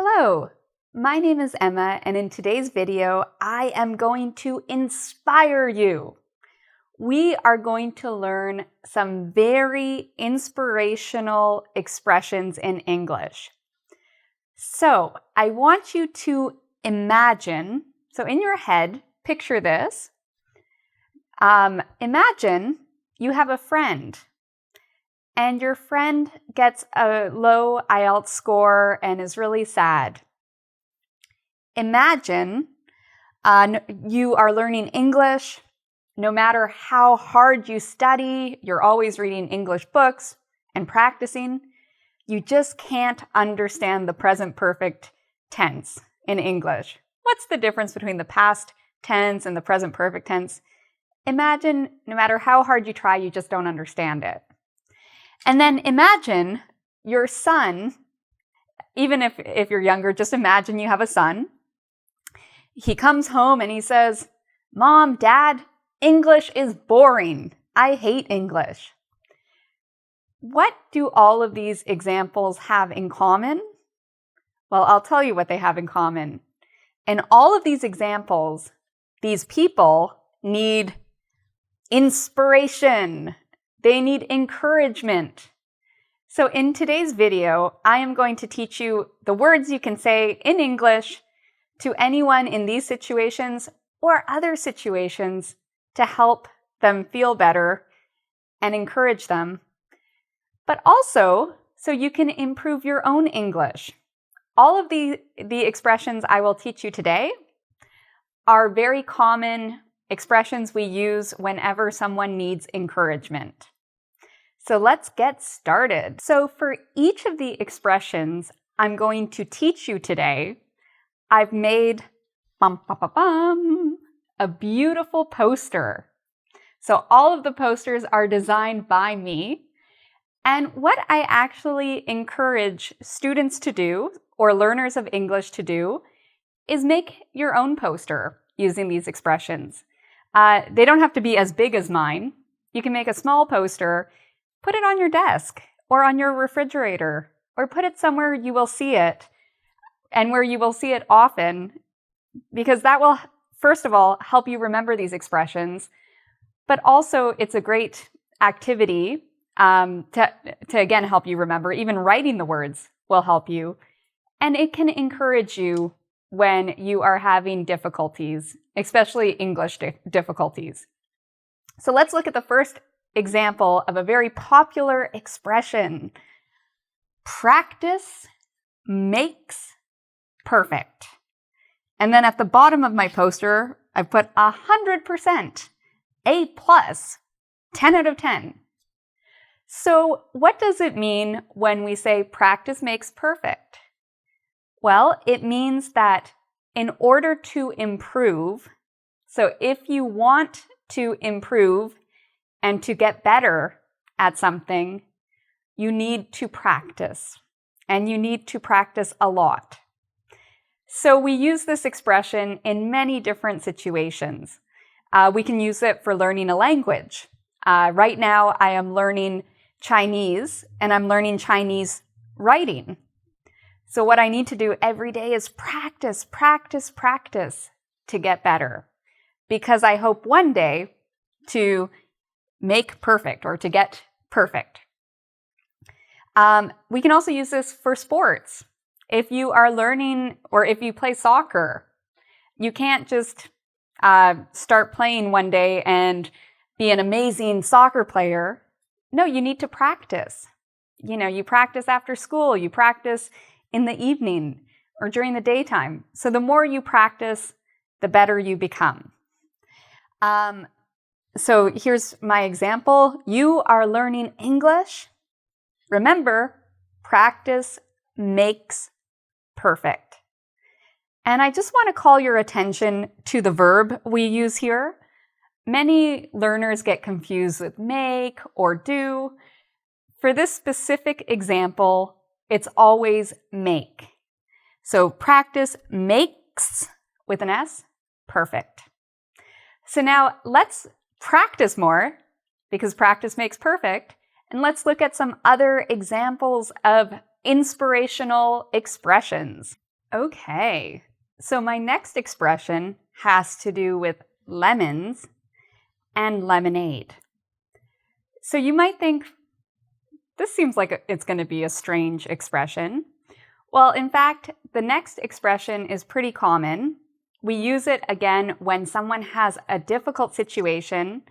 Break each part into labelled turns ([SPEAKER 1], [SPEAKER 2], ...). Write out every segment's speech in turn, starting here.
[SPEAKER 1] Hello, my name is Emma, and in today's video, I am going to inspire you. We are going to learn some very inspirational expressions in English. So I want you to imagine, so in your head, picture this. Imagine you have a friend, and your friend gets a low IELTS score and is really sad. Imagine you are learning English. No matter how hard you study, you're always reading English books and practicing. You just can't understand the present perfect tense in English. What's the difference between the past tense and the present perfect tense? Imagine no matter how hard you try, you just don't understand it. And then imagine your son, even if you're younger, just imagine you have a son. He comes home and he says, "Mom, Dad, English is boring. I hate English." What do all of these examples have in common? Well, I'll tell you what they have in common. In all of these examples, these people need inspiration. They need encouragement. So in today's video, I am going to teach you the words you can say in English to anyone in these situations or other situations to help them feel better and encourage them, but also so you can improve your own English. All of the expressions I will teach you today are very common expressions we use whenever someone needs encouragement. So let's get started. So for each of the expressions I'm going to teach you today, I've made a beautiful poster. So all of the posters are designed by me. And what I actually encourage students to do, or learners of English to do, is make your own poster using these expressions. They don't have to be as big as mine. You can make a small poster, put it on your desk or on your refrigerator, or put it somewhere you will see it and where you will see it often, because that will, first of all, help you remember these expressions, but also it's a great activity to again help you remember. Even writing the words will help you, and it can encourage you when you are having difficulties, especially English difficulties. So let's look at the first example of a very popular expression. Practice makes perfect. And then at the bottom of my poster, I put 100%, A+, 10 out of 10. So what does it mean when we say practice makes perfect? Well, it means that in order to improve, so if you want to improve and to get better at something, you need to practice, and you need to practice a lot. So we use this expression in many different situations. We can use it for learning a language. Right now, I am learning Chinese, and I'm learning Chinese writing. So what I need to do every day is practice, practice, practice to get better, because I hope one day to make perfect or to get perfect. We can also use this for sports. If you are learning, or if you play soccer, you can't just start playing one day and be an amazing soccer player. No, you need to practice. You know, you practice after school, you practice in the evening or during the daytime. So the more you practice, the better you become. So here's my example. You are learning English. Remember, practice makes perfect. And I just want to call your attention to the verb we use here. Many learners get confused with make or do. For this specific example, it's always make. So practice makes, with an S, perfect. So now let's practice more, because practice makes perfect, and let's look at some other examples of inspirational expressions. Okay, so my next expression has to do with lemons and lemonade. So you might think, this seems like it's going to be a strange expression. Well, in fact, the next expression is pretty common. We use it again when someone has a difficult situation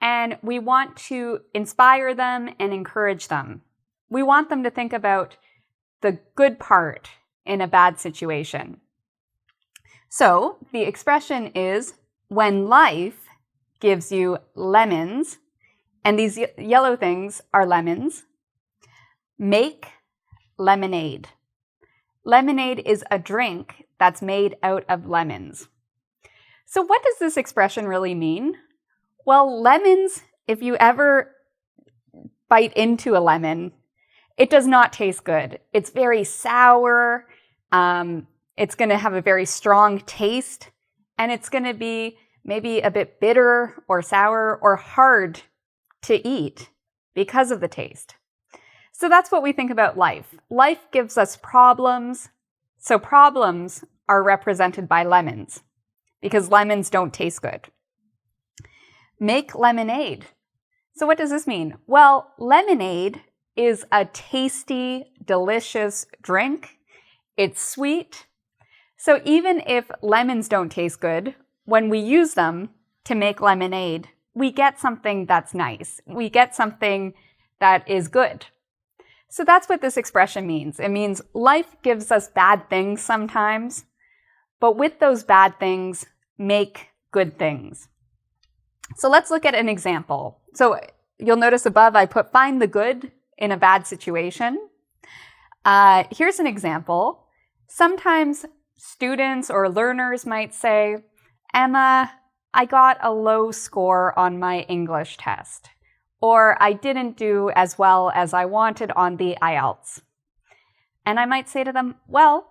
[SPEAKER 1] and we want to inspire them and encourage them. We want them to think about the good part in a bad situation. So the expression is, when life gives you lemons, and these yellow things are lemons, make lemonade. Lemonade is a drink that's made out of lemons. So what does this expression really mean? Well, lemons, if you ever bite into a lemon, it does not taste good. It's very sour. It's going to have a very strong taste, and it's going to be maybe a bit bitter or sour or hard to eat because of the taste. So that's what we think about life. Life gives us problems. So problems are represented by lemons because lemons don't taste good. Make lemonade. So what does this mean? Well, lemonade is a tasty, delicious drink. It's sweet. So even if lemons don't taste good, when we use them to make lemonade, we get something that's nice. We get something that is good. So that's what this expression means. It means life gives us bad things sometimes, but with those bad things, make good things. So let's look at an example. So you'll notice above I put find the good in a bad situation. Here's an example. Sometimes students or learners might say, Emma, I got a low score on my English test, or I didn't do as well as I wanted on the IELTS. And I might say to them, well,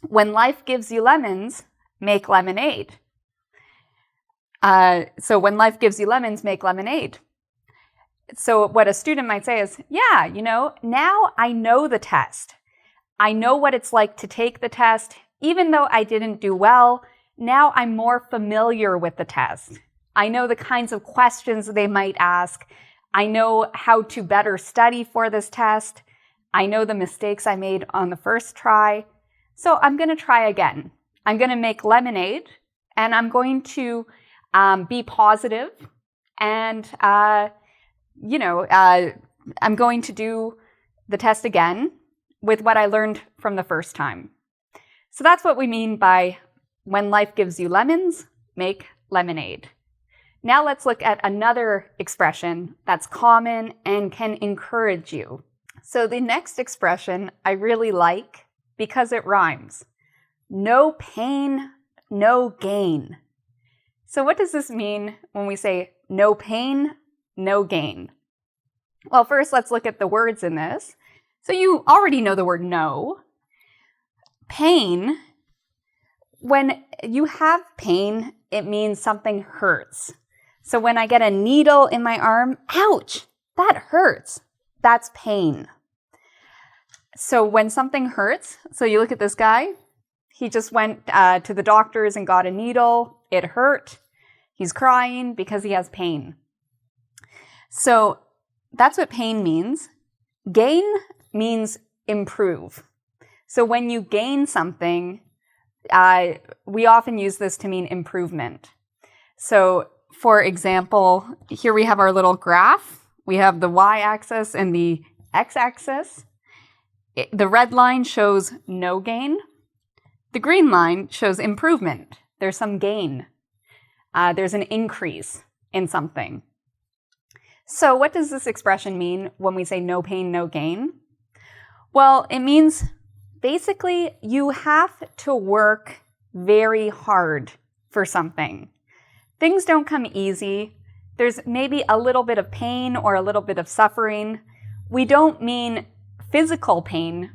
[SPEAKER 1] when life gives you lemons, make lemonade. So when life gives you lemons, make lemonade. So what a student might say is, yeah, now I know the test. I know what it's like to take the test. Even though I didn't do well, now I'm more familiar with the test. I know the kinds of questions they might ask. I know how to better study for this test. I know the mistakes I made on the first try. So I'm going to try again. I'm going to make lemonade, and I'm going to be positive, and I'm going to do the test again with what I learned from the first time. So that's what we mean by when life gives you lemons, make lemonade. Now let's look at another expression that's common and can encourage you. So the next expression I really like because it rhymes. No pain, no gain. So what does this mean when we say no pain, no gain? Well, first let's look at the words in this. So you already know the word no. Pain, when you have pain, it means something hurts. So when I get a needle in my arm, ouch, that hurts. That's pain. So when something hurts, so you look at this guy, he just went to the doctors and got a needle. It hurt. He's crying because he has pain. So that's what pain means. Gain means improve. So when you gain something, we often use this to mean improvement. So for example, here we have our little graph. We have the y-axis and the x-axis. The red line shows no gain. The green line shows improvement. There's some gain. There's an increase in something. So what does this expression mean when we say no pain, no gain? Well, it means basically you have to work very hard for something. Things don't come easy. There's maybe a little bit of pain or a little bit of suffering. We don't mean physical pain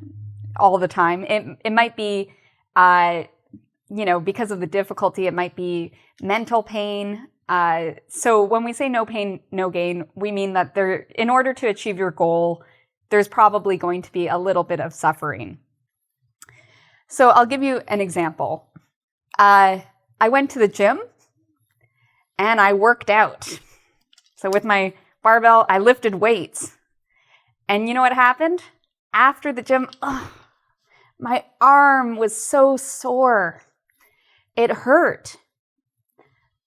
[SPEAKER 1] all the time. It might be, because of the difficulty, it might be mental pain. So when we say no pain, no gain, we mean that in order to achieve your goal, there's probably going to be a little bit of suffering. So I'll give you an example. I went to the gym and I worked out. So with my barbell, I lifted weights. And you know what happened? After the gym, my arm was so sore. It hurt.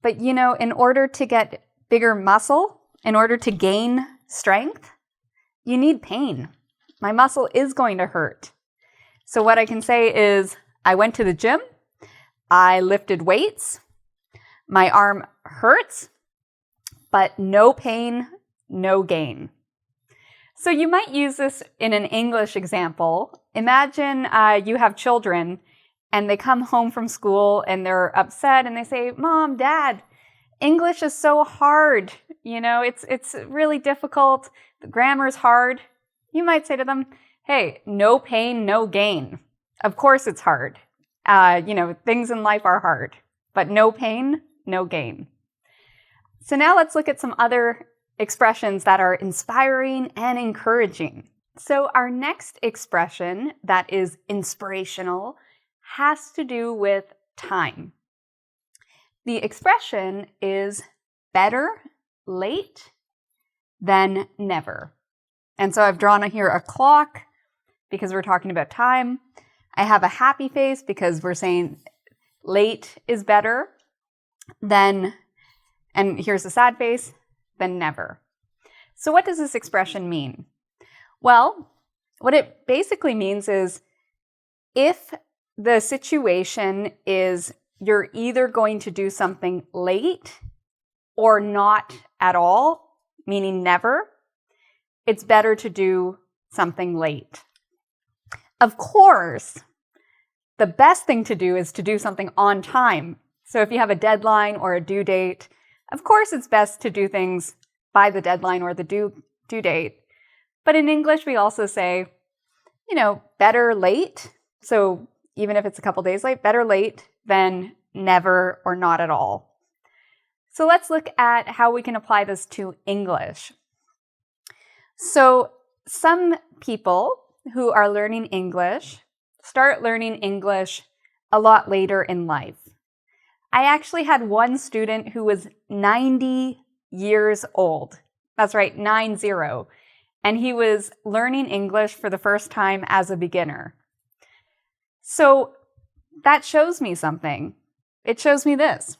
[SPEAKER 1] But you know, in order to get bigger muscle, in order to gain strength, you need pain. My muscle is going to hurt. So what I can say is I went to the gym, I lifted weights, my arm hurts, but no pain, no gain. So you might use this in an English example. Imagine you have children and they come home from school and they're upset and they say, Mom, Dad, English is so hard. You know, it's really difficult. The grammar's hard. You might say to them, hey, no pain, no gain. Of course it's hard. Things in life are hard, but no pain, no gain. So now let's look at some other expressions that are inspiring and encouraging. So our next expression that is inspirational has to do with time. The expression is better late than never. And so I've drawn here a clock because we're talking about time. I have a happy face because we're saying late is better than, and here's a sad face, than never. So what does this expression mean? Well, what it basically means is if the situation is you're either going to do something late or not at all, meaning never, it's better to do something late. Of course, the best thing to do is to do something on time. So if you have a deadline or a due date, of course it's best to do things by the deadline or the due date. But in English, we also say, better late. So even if it's a couple days late, better late than never or not at all. So let's look at how we can apply this to English. So some people who are learning English start learning English a lot later in life. I actually had one student who was 90 years old. That's right, 90. And he was learning English for the first time as a beginner. So that shows me something. It shows me this.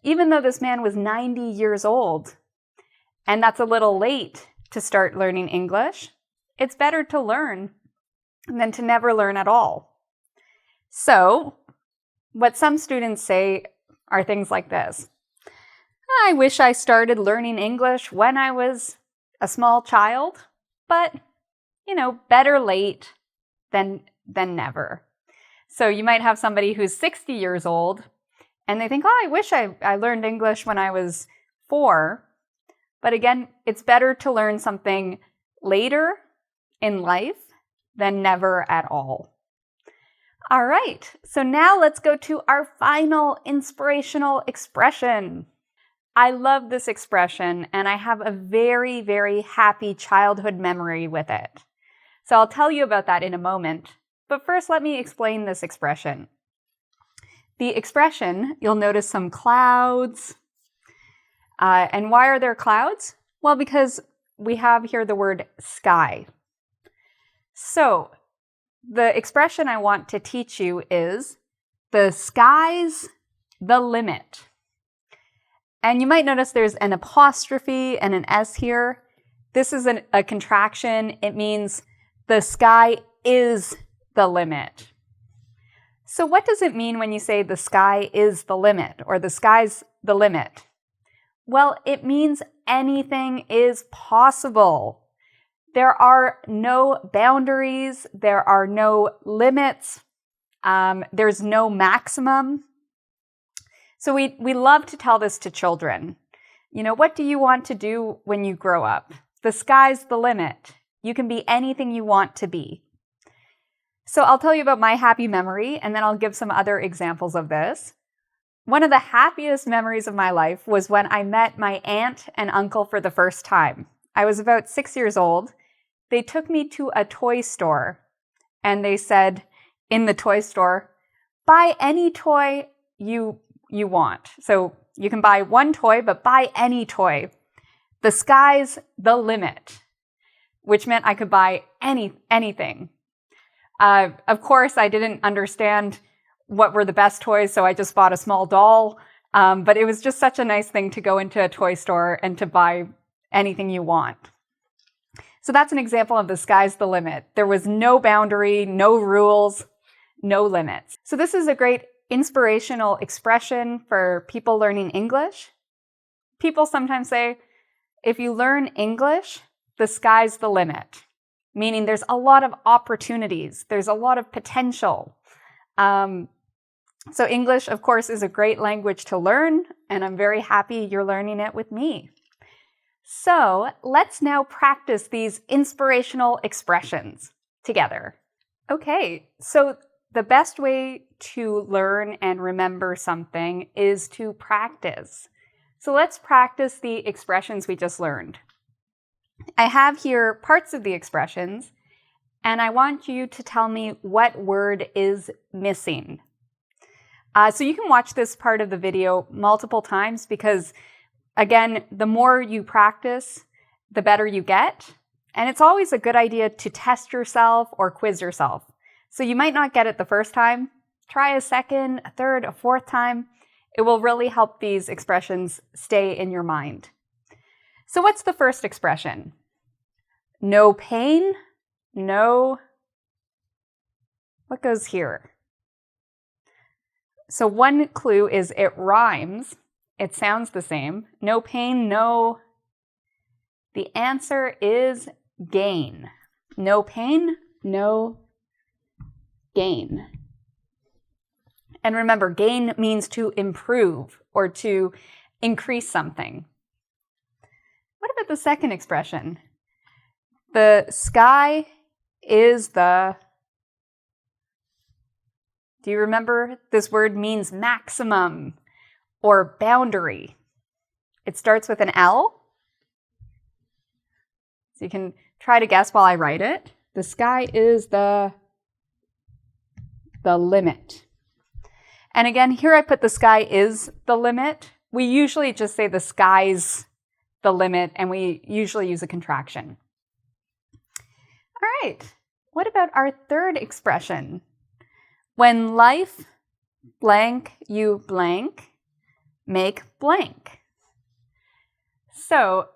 [SPEAKER 1] Even though this man was 90 years old, and that's a little late to start learning English, it's better to learn than to never learn at all. So what some students say are things like this. I wish I started learning English when I was a small child, but, better late than never. So you might have somebody who's 60 years old and they think, I wish I learned English when I was 4. But again, it's better to learn something later in life than never at all. All right, so now let's go to our final inspirational expression. I love this expression, and I have a very, very happy childhood memory with it. So I'll tell you about that in a moment. But first, let me explain this expression. The expression, you'll notice some clouds. And why are there clouds? Well, because we have here the word sky. So the expression I want to teach you is the sky's the limit. And you might notice there's an apostrophe and an S here. This is a contraction. It means the sky is the limit. So what does it mean when you say the sky is the limit or the sky's the limit? Well, it means anything is possible. There are no boundaries. There are no limits. There's no maximum. So we love to tell this to children. What do you want to do when you grow up? The sky's the limit. You can be anything you want to be. So I'll tell you about my happy memory, and then I'll give some other examples of this. One of the happiest memories of my life was when I met my aunt and uncle for the first time. I was about 6 years old. They took me to a toy store, and they said, in the toy store, buy any toy you want. So you can buy one toy, but buy any toy. The sky's the limit, which meant I could buy anything. Of course, I didn't understand what were the best toys, so I just bought a small doll. But it was just such a nice thing to go into a toy store and to buy anything you want. So that's an example of the sky's the limit. There was no boundary, no rules, no limits. So this is a great inspirational expression for people learning English. People sometimes say, if you learn English, the sky's the limit, meaning there's a lot of opportunities, there's a lot of potential. So English, of course, is a great language to learn, and I'm very happy you're learning it with me. So let's now practice these inspirational expressions together. Okay, so the best way to learn and remember something is to practice. So let's practice the expressions we just learned. I have here parts of the expressions, and I want you to tell me what word is missing. So you can watch this part of the video multiple times because, again, the more you practice, the better you get. And it's always a good idea to test yourself or quiz yourself. So you might not get it the first time. Try a second, a third, a fourth time. It will really help these expressions stay in your mind. So what's the first expression? No pain, no... What goes here? So one clue is it rhymes. It sounds the same. No pain, no... The answer is gain. No pain, no gain. And remember, gain means to improve or to increase something. What about the second expression? The sky is the... Do you remember? This word means maximum or boundary. It starts with an L. So you can try to guess while I write it. The sky is the limit. And again, here I put the sky is the limit. We usually just say the sky's the limit, and we usually use a contraction. All right, what about our third expression? When life blank you blank, make blank. So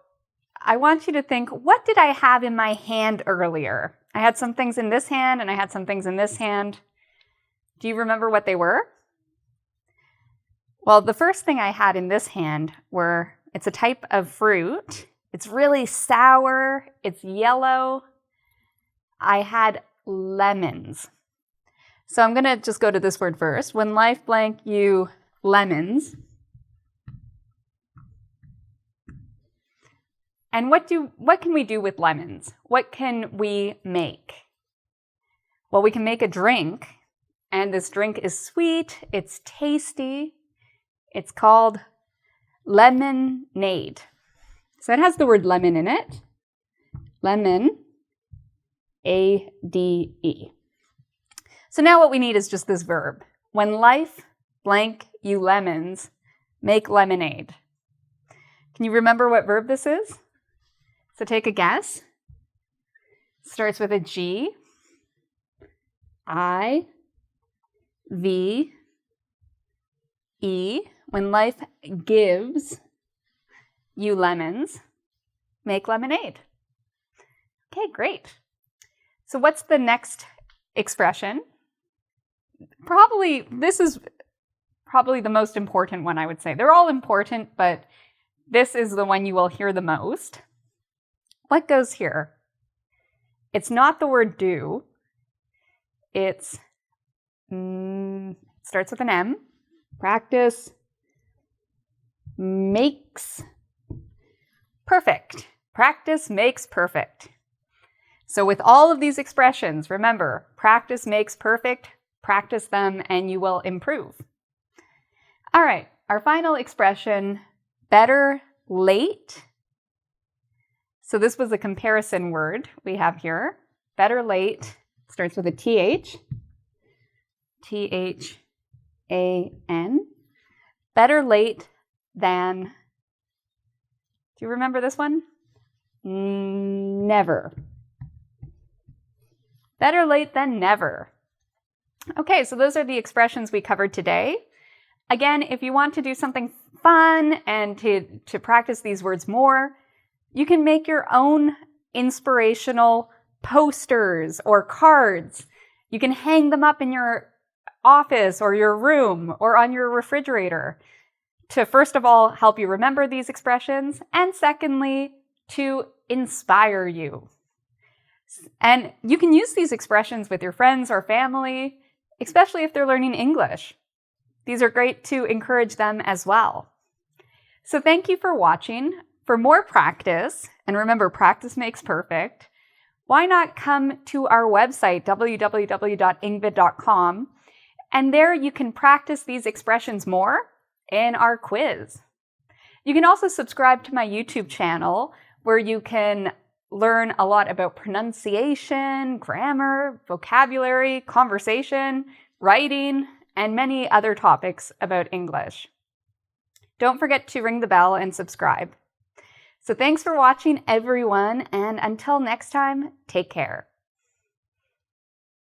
[SPEAKER 1] I want you to think, what did I have in my hand earlier? I had some things in this hand and I had some things in this hand. Do you remember what they were? Well, the first thing I had in this hand it's a type of fruit. It's really sour. It's yellow. I had lemons. So I'm going to just go to this word first. When life blank you lemons. And what can we do with lemons? What can we make? Well, we can make a drink, and this drink is sweet, it's tasty. It's called lemonade. So it has the word lemon in it. Lemon, A-D-E. So now what we need is just this verb. When life blank you lemons, make lemonade. Can you remember what verb this is? So take a guess. Starts with a G. I, V, E. When life gives you lemons, make lemonade. Okay, great. So what's the next expression? This is probably the most important one, I would say. They're all important, but this is the one you will hear the most. What goes here? It's not the word do. It's starts with an M. Practice makes perfect. Practice makes perfect. So with all of these expressions, remember, practice makes perfect. Practice them and you will improve. All right, our final expression, better late. So this was a comparison word we have here. Better late starts with a TH. T-H-A-N. Better late than, do you remember this one? Never. Better late than never. Okay, so those are the expressions we covered today. Again, if you want to do something fun and to practice these words more, you can make your own inspirational posters or cards. You can hang them up in your office or your room or on your refrigerator to, first of all, help you remember these expressions, and secondly, to inspire you. And you can use these expressions with your friends or family, especially if they're learning English. These are great to encourage them as well. So thank you for watching. For more practice, and remember, practice makes perfect, why not come to our website, www.engvid.com, and there you can practice these expressions more in our quiz. You can also subscribe to my YouTube channel, where you can learn a lot about pronunciation, grammar, vocabulary, conversation, writing, and many other topics about English. Don't forget to ring the bell and subscribe. So thanks for watching, everyone, and until next time, take care.